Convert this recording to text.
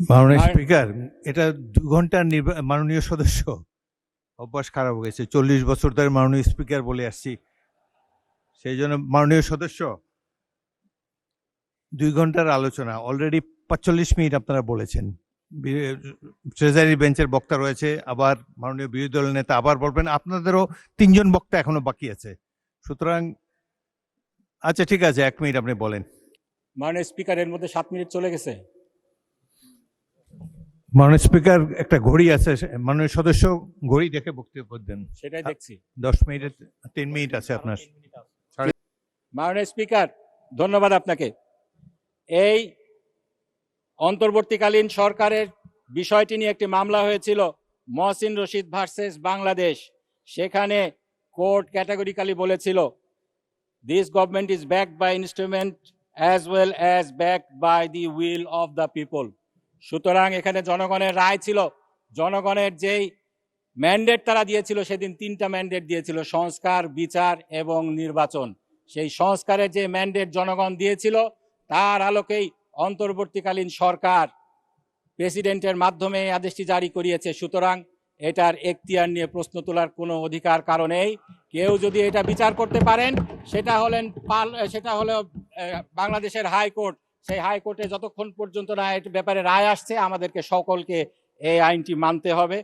মাননীয় স্পিকার, এটা 2 ঘন্টার মাননীয় সদস্য অভ্যাস খারাপ হয়ে গেছে। 40 বছর ধরে মাননীয় স্পিকার বলে আসছি, সেই জন্য মাননীয় সদস্য 2 ঘন্টার আলোচনা অলরেডি 45 মিনিট আপনারা বলেছেন। ট্রেজারি বেঞ্চের বক্তা রয়েছে, আবার মাননীয় বিরোধী দলের নেতা আবার বলবেন, আপনাদেরও 3 জন বক্তা এখনো বাকি আছে। সুতরাং আচ্ছা ঠিক আছে, 1 মিনিট আপনি বলেন। মাননীয় স্পিকার, এর মধ্যে 7 মিনিট চলে গেছে। মাননীয় স্পিকার, একটা ঘড়ি আছে, মাননীয় সদস্য ঘড়ি দেখে বক্তব্য দেন। সেটাই দেখছি। 10 মিনিট 3 মিনিট আছে আপনার। মাননীয় স্পিকার, ধন্যবাদ আপনাকে। এই অন্তর্বর্তীকালীন সরকারের বিষয়টি নিয়ে একটি মামলা হয়েছিল, মহসিন রশিদ ভার্সেস বাংলাদেশ। সেখানে কোর্ট ক্যাটাগরিক্যালি বলেছিল, this government is backed by instrument as well as backed by the will of the people. সুতরাং এখানে জনগণের রায় ছিল। জনগণের যেই ম্যান্ডেট তারা দিয়েছিল, সেদিন 3টা ম্যান্ডেট দিয়েছিল, সংস্কার, বিচার এবং নির্বাচন। সেই সংস্কারের যে ম্যান্ডেট জনগণ দিয়েছিল, তার আলোকেই অন্তর্বর্তীকালীন সরকার প্রেসিডেন্টের মাধ্যমে এই আদেশটি জারি করিয়েছে। সুতরাং এটার এখতিয়ার নিয়ে প্রশ্ন তোলার কোনো অধিকার কারণেই। কেউ যদি এটা বিচার করতে পারেন, সেটা হলো বাংলাদেশের হাইকোর্ট। সেই হাইকোর্টে যতক্ষণ পর্যন্ত না এর ব্যাপারে রায় আসছে, আমাদেরকে সকলকে এই আইনটি মানতে হবে।